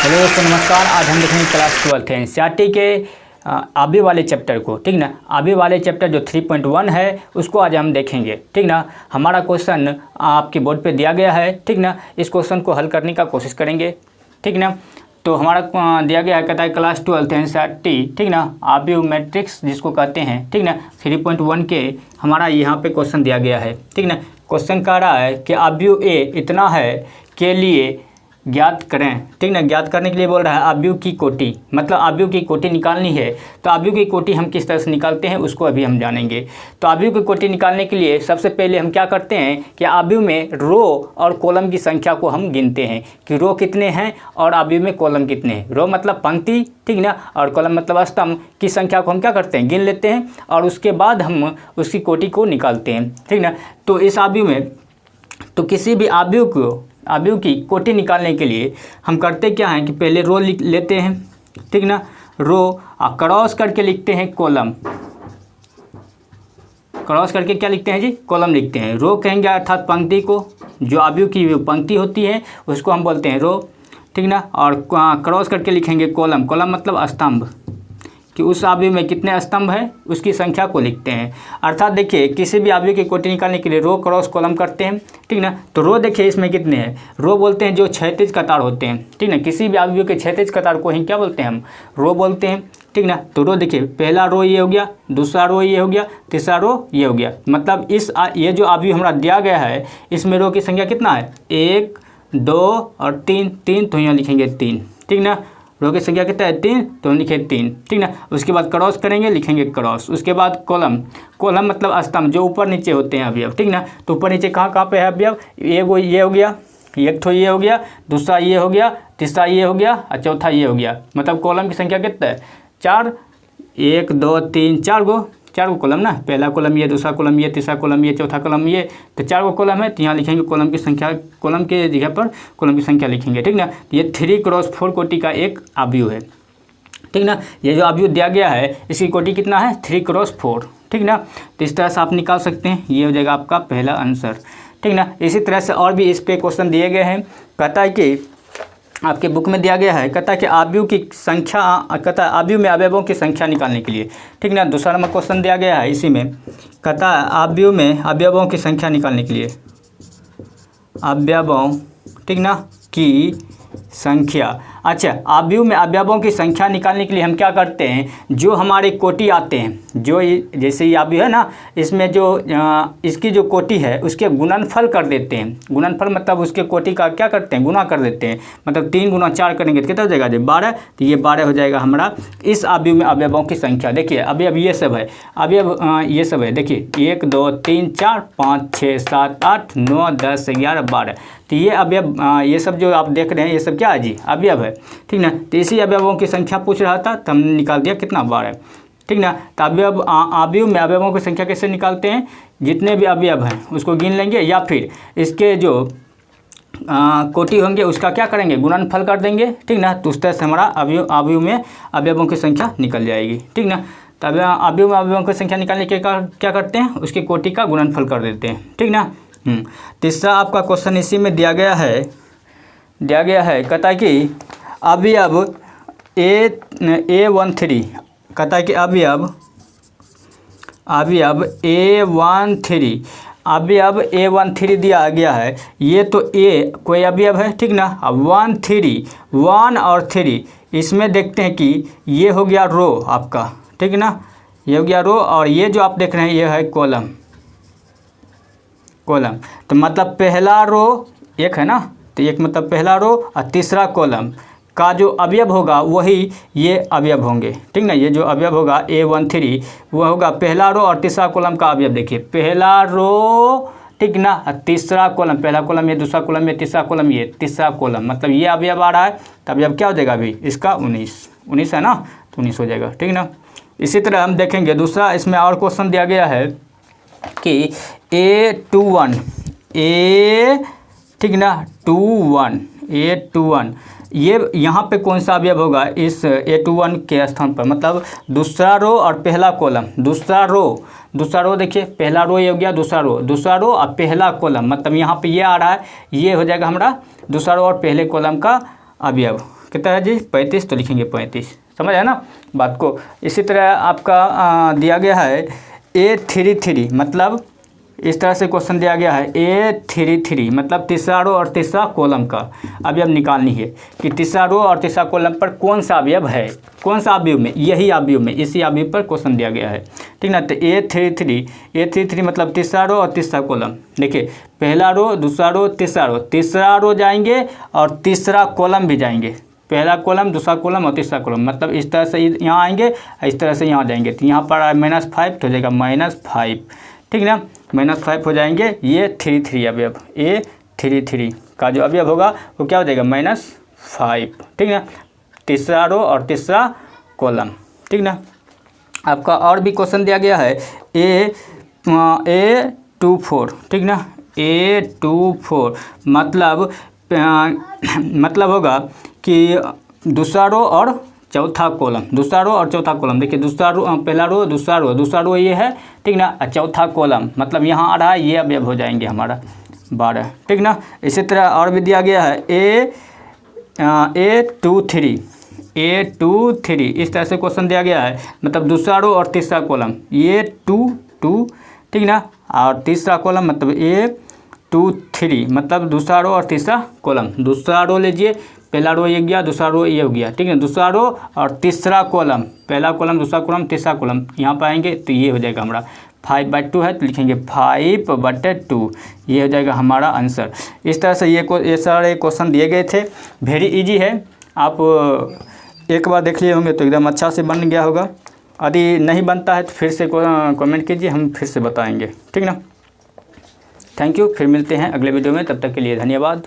Hello दोस्तों नमस्कार। आज हम देखेंगे क्लास 12th एनसीईआरटी के आबे वाले चैप्टर को, ठीक ना। आबे वाले चैप्टर जो 3.1 है उसको आज हम देखेंगे, ठीक ना। हमारा क्वेश्चन आपके बोर्ड पे दिया गया है, ठीक ना। इस क्वेश्चन को हल करने का कोशिश करेंगे, ठीक ना। तो हमारा दिया गया है, कहता है क्लास 12th एनसीईआरटी, ठीक ना, आबे मैट्रिक्स जिसको कहते हैं, ठीक ना। 3.1 के हमारा यहाँ पे क्वेश्चन दिया गया है, ठीक ना। क्वेश्चन कह रहा है कि आबे ए इतना है के लिए ज्ञात करें, ठीक ना। ज्ञात करने के लिए बोल रहा है आबे की कोटि, मतलब आबे की कोटि निकालनी है। तो आबे की कोटि हम किस तरह से निकालते हैं उसको अभी हम जानेंगे। तो आबे की कोटि निकालने के लिए सबसे पहले हम क्या करते हैं कि आबे में रो और कॉलम की संख्या को हम गिनते हैं कि रो कितने हैं और आबे में कॉलम कितने हैं। रो मतलब पंक्ति, ठीक ना, और कॉलम मतलब स्तंभ की संख्या को हम क्या करते हैं, गिन लेते हैं और उसके बाद हम उसकी कोटि को निकालते हैं, ठीक ना। तो इस आबे में तो किसी भी आबे की कोटि निकालने के लिए हम करते क्या हैं कि पहले रो लिख लेते हैं, ठीक ना। रो क्रॉस करके लिखते हैं कॉलम, क्रॉस करके क्या लिखते हैं जी, कॉलम लिखते हैं। रो कहेंगे अर्थात पंक्ति को, जो आबे की पंक्ति होती है उसको हम बोलते हैं रो, ठीक ना। और क्रॉस करके लिखेंगे कॉलम, कॉलम मतलब स्तंभ, कि उस आबे में कितने स्तंभ है उसकी संख्या को लिखते हैं। अर्थात देखिए किसी भी आबे की कोटि निकालने के लिए रो क्रॉस कॉलम करते हैं, ठीक ना। तो रो देखिए इसमें कितने हैं, रो बोलते हैं जो क्षैतिज कतार होते हैं, ठीक ना। किसी भी आबे के क्षैतिज कतार को ही क्या बोलते हैं, हम रो बोलते हैं, ठीक ना। तो रो देखिए पहला रो ये हो गया, दूसरा रो ये हो गया, तीसरा रो ये हो गया। मतलब ये जो आबे हमारा दिया गया है इसमें रो की संख्या कितना है, 1 2 और 3, तो यहाँ लिखेंगे 3, ठीक ना। रो की संख्या कितना है, 3, तो हम लिखे 3, ठीक ना। उसके बाद क्रॉस करेंगे, लिखेंगे क्रॉस। उसके बाद कॉलम, कॉलम मतलब स्तंभ जो ऊपर नीचे होते हैं अवयव, ठीक ना। तो ऊपर नीचे कहाँ पे है अवयव, ये हो गया, एक ठो ये हो गया, दूसरा ये हो गया, तीसरा ये हो गया और चौथा ये हो गया। मतलब कॉलम की संख्या कितना है, 4, 1 2 3 4 गो कॉलम ना। पहला कॉलम ये, दूसरा कॉलम ये, तीसरा कॉलम ये, चौथा कॉलम ये, तो 4 गो कॉलम है। तो यहाँ लिखेंगे कॉलम की संख्या, कॉलम के जगह पर कॉलम की संख्या लिखेंगे, ठीक ना। ये 3x4 कोटि का एक आबे है, ठीक ना। ये जो आबे दिया गया है इसकी कोटि कितना है, 3x4, ठीक ना। तो इस तरह से आप निकाल सकते हैं, ये हो जाएगा आपका पहला आंसर, ठीक ना। इसी तरह से और भी इस पे क्वेश्चन दिए गए हैं। कहता है कि आपके बुक में दिया गया है, कहता है कि आबे की संख्या, कहता है आबे में अवयवों की संख्या निकालने के लिए, ठीक ना। दूसरा नंबर क्वेश्चन दिया गया है इसी में, कहता है आबे में अवयवों की संख्या निकालने के लिए, अवयवों, ठीक ना, की संख्या। अच्छा, आबे में अवयवों की संख्या निकालने के लिए हम क्या करते हैं, जो हमारे कोटि आते हैं, जो जैसे ये आबे है ना, इसमें जो इसकी जो कोटि है उसके गुणनफल कर देते हैं। गुणनफल मतलब उसके कोटि का क्या करते हैं, गुना कर देते हैं। मतलब 3 गुना 4 करेंगे तो कितना हो जाएगा, 12। तो ये 12 हो जाएगा हमारा इस आबे में अवयवों की संख्या। देखिए अवयव ये सब है, अवयव ये सब है, देखिए 1 2 3 4 5 6 7 8 9 10 11 12। तो ये अवयव, ये सब जो आप देख रहे हैं ये सब क्या है जी, अवयव है, ठीक ना। तो इसी अवयवों की संख्या पूछ रहा था तो हमने निकाल दिया कितना, 12, ठीक ना। तो अवयव, आबे में अवयवों की संख्या कैसे निकालते हैं, जितने भी अवयव हैं उसको गिन लेंगे या फिर इसके जो कोटि होंगे उसका क्या करेंगे, गुणनफल कर देंगे, ठीक ना। तो उस तरह से हमारा आबे में अवयवों की संख्या निकल जाएगी, ठीक ना। तो आबे में अवयवों की संख्या निकालने के क्या करते हैं, उसके कोटि का गुणनफल कर देते हैं, ठीक ना। तीसरा आपका क्वेश्चन इसी में दिया गया है, कहता है कि अवयव A13, कहता है कि अवयव A13 दिया गया है। ये तो A कोई अवयव है, ठीक ना। अब 1 और 3 इसमें देखते हैं कि ये हो गया रो आपका, ठीक ना, ये हो गया रो, और ये जो आप देख रहे हैं ये है कॉलम। तो मतलब पहला रो एक है ना, तो एक मतलब पहला रो और तीसरा कॉलम का जो अवयव होगा वही ये अवयव होंगे, ठीक ना। ये जो अवयव होगा A13 वो होगा पहला रो और तीसरा कॉलम का अवयव। देखिए पहला रो, ठीक ना, तीसरा कॉलम, पहला कॉलम ये, दूसरा कॉलम ये, तीसरा कॉलम ये, तीसरा कॉलम, मतलब ये अवयव आ रहा है। तो अवयव क्या हो जाएगा अभी इसका, 19 है ना, तो 19 हो जाएगा, ठीक ना। इसी तरह हम देखेंगे दूसरा, इसमें और क्वेश्चन दिया गया है कि A21, ठीक ना, A21 ये यहाँ पे कौन सा अवयव होगा इस A21 के स्थान पर, मतलब दूसरा रो और पहला कॉलम। दूसरा रो देखिए पहला रो ये हो गया, दूसरा रो और पहला कॉलम, मतलब यहाँ पे ये आ रहा है, ये हो जाएगा हमारा दूसरा रो और पहले कॉलम का अवयव, कितना है जी 35, तो लिखेंगे 35। समझ है ना बात को। इसी तरह आपका दिया गया है A33, मतलब इस तरह से क्वेश्चन दिया गया है A33 मतलब तीसरा रो और तीसरा कॉलम का अवयव निकालनी है कि तीसरा रो और तीसरा कॉलम पर कौन सा अवयव है, कौन सा अवयव में, यही अवयव में, इसी अवयव पर क्वेश्चन दिया गया है। ठीक ना। तो A33 मतलब तीसरा रो और तीसरा कॉलम। देखिए पहला रो, दूसरा रो, तीसरा रो जाएंगे और तीसरा कॉलम भी जाएंगे। पहला कॉलम, दूसरा कॉलम और तीसरा कॉलम, मतलब इस तरह से यहाँ आएंगे, इस तरह से यहाँ जाएंगे। तो यहाँ पर -5 तो हो जाएगा -5। ठीक ना, -5 हो जाएंगे। ये 33 अवयव, A33 का जो अवयव होगा वो क्या हो जाएगा -5। ठीक ना, तीसरा रो और तीसरा कॉलम। ठीक ना। आपका और भी क्वेश्चन दिया गया है A24। ठीक ना, A24 मतलब होगा कि दूसरा रो और चौथा कॉलम, दूसरा रो और चौथा कॉलम। देखिए दूसरा रो, पहला रो, दूसरा रो ये है। ठीक ना, चौथा कॉलम मतलब यहाँ आ रहा है, ये अवयव हो जाएंगे हमारा 12। ठीक ना। इसी तरह और भी दिया गया है A23 इस तरह से क्वेश्चन दिया गया है, मतलब दूसरा रो और तीसरा कॉलम, ये 2। ठीक ना, और तीसरा कॉलम मतलब A23 मतलब दूसरा रो और तीसरा कॉलम। दूसरा रो लीजिए, पहला रो ये गया, दूसरा रो ये हो गया। ठीक है, दूसरा रो और तीसरा कॉलम, पहला कॉलम, दूसरा कॉलम, तीसरा कॉलम यहाँ पर आएंगे तो ये हो जाएगा हमारा 5/2 है, तो लिखेंगे 5/2। ये हो जाएगा हमारा आंसर। इस तरह से ये सारे क्वेश्चन दिए गए थे। वेरी इजी है, आप एक बार देख लिए होंगे तो एकदम अच्छा से बन गया होगा। यदि नहीं बनता है तो फिर से कमेंट कीजिए, हम फिर से बताएंगे। ठीक ना। थैंक यू, फिर मिलते हैं अगले वीडियो में, तब तक के लिए धन्यवाद।